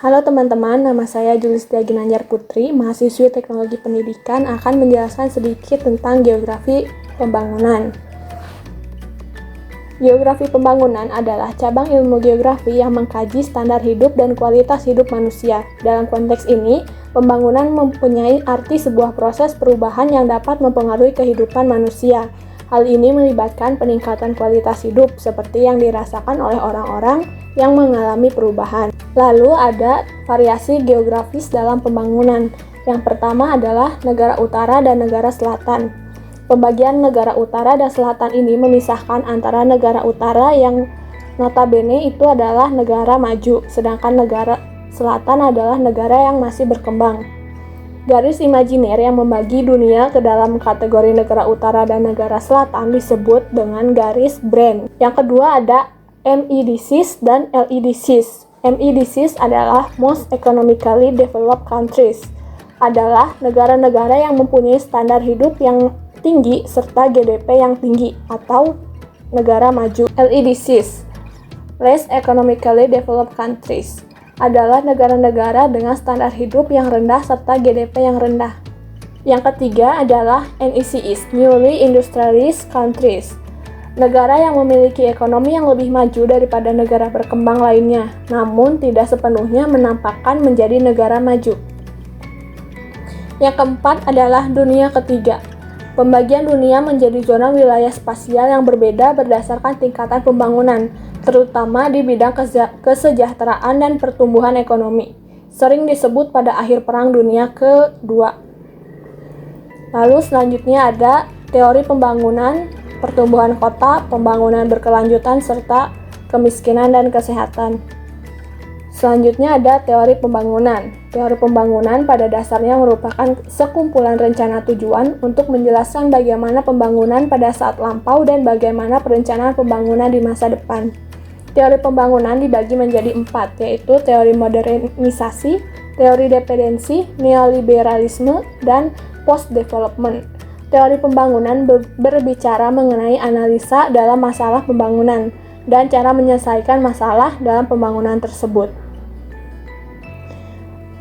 Halo teman-teman, nama saya Julistia Ginanjar Putri, mahasiswi Teknologi Pendidikan, akan menjelaskan sedikit tentang geografi pembangunan. Geografi pembangunan adalah cabang ilmu geografi yang mengkaji standar hidup dan kualitas hidup manusia. Dalam konteks ini, pembangunan mempunyai arti sebuah proses perubahan yang dapat mempengaruhi kehidupan manusia. Hal ini melibatkan peningkatan kualitas hidup seperti yang dirasakan oleh orang-orang yang mengalami perubahan. Lalu ada variasi geografis dalam pembangunan. Yang pertama adalah negara utara dan negara selatan. Pembagian negara utara dan selatan ini memisahkan antara negara utara yang notabene itu adalah negara maju, sedangkan negara selatan adalah negara yang masih berkembang. Garis imajiner yang membagi dunia ke dalam kategori negara utara dan negara selatan disebut dengan garis Brent. Yang kedua ada MEDCs dan LEDCs. MEDCs adalah Most Economically Developed Countries, adalah negara-negara yang mempunyai standar hidup yang tinggi serta GDP yang tinggi atau negara maju. LEDCs, Less Economically Developed Countries, adalah negara-negara dengan standar hidup yang rendah serta GDP yang rendah. Yang ketiga adalah NECs, Newly Industrialized Countries, negara yang memiliki ekonomi yang lebih maju daripada negara berkembang lainnya, namun tidak sepenuhnya menampakkan menjadi negara maju. Yang keempat adalah dunia ketiga. Pembagian dunia menjadi zona wilayah spasial yang berbeda berdasarkan tingkatan pembangunan, terutama di bidang kesejahteraan dan pertumbuhan ekonomi, sering disebut pada akhir Perang Dunia Kedua. Lalu selanjutnya ada teori pembangunan, pertumbuhan kota, pembangunan berkelanjutan, serta kemiskinan dan kesehatan. Selanjutnya ada teori pembangunan. Teori pembangunan pada dasarnya merupakan sekumpulan rencana tujuan untuk menjelaskan bagaimana pembangunan pada saat lampau dan bagaimana perencanaan pembangunan di masa depan. Teori pembangunan dibagi menjadi 4, yaitu teori modernisasi, teori dependensi, neoliberalisme, dan post-development. Teori pembangunan berbicara mengenai analisa dalam masalah pembangunan dan cara menyelesaikan masalah dalam pembangunan tersebut.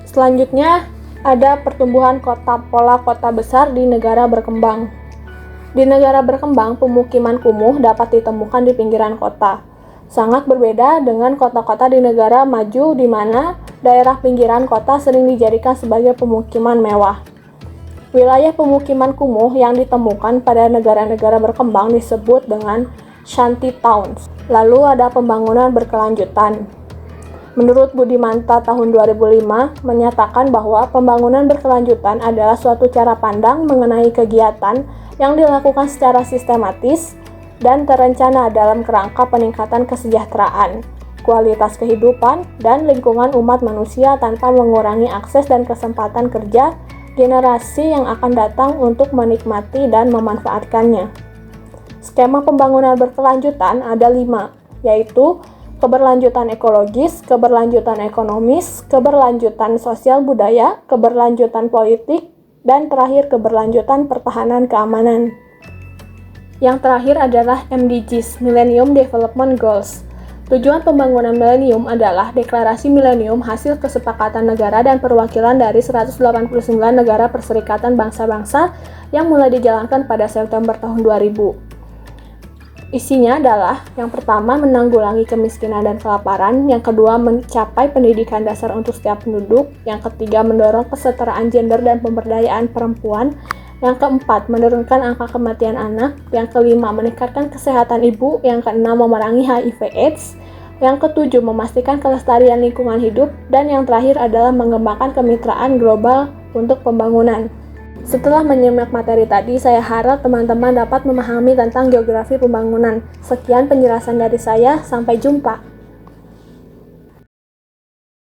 Selanjutnya ada pertumbuhan kota, pola kota besar di negara berkembang. Di negara berkembang, pemukiman kumuh dapat ditemukan di pinggiran kota. Sangat berbeda dengan kota-kota di negara maju di mana daerah pinggiran kota sering dijadikan sebagai pemukiman mewah. Wilayah pemukiman kumuh yang ditemukan pada negara-negara berkembang disebut dengan shanty towns. Lalu ada pembangunan berkelanjutan. Menurut Budimanta tahun 2005 menyatakan bahwa pembangunan berkelanjutan adalah suatu cara pandang mengenai kegiatan yang dilakukan secara sistematis dan terencana dalam kerangka peningkatan kesejahteraan, kualitas kehidupan, dan lingkungan umat manusia tanpa mengurangi akses dan kesempatan kerja generasi yang akan datang untuk menikmati dan memanfaatkannya. Skema pembangunan berkelanjutan ada 5, yaitu keberlanjutan ekologis, keberlanjutan ekonomis, keberlanjutan sosial budaya, keberlanjutan politik, dan terakhir keberlanjutan pertahanan keamanan. Yang terakhir adalah MDGs, Millennium Development Goals. Tujuan pembangunan milenium adalah deklarasi milenium hasil kesepakatan negara dan perwakilan dari 189 negara Perserikatan Bangsa-Bangsa yang mulai dijalankan pada September tahun 2000. Isinya adalah, yang pertama, menanggulangi kemiskinan dan kelaparan, yang kedua, mencapai pendidikan dasar untuk setiap penduduk, yang ketiga, mendorong kesetaraan gender dan pemberdayaan perempuan, yang keempat, menurunkan angka kematian anak, yang kelima, meningkatkan kesehatan ibu, yang keenam, memerangi HIV/AIDS, yang ketujuh, memastikan kelestarian lingkungan hidup, dan yang terakhir adalah mengembangkan kemitraan global untuk pembangunan. Setelah menyimak materi tadi, saya harap teman-teman dapat memahami tentang geografi pembangunan. Sekian penjelasan dari saya, sampai jumpa.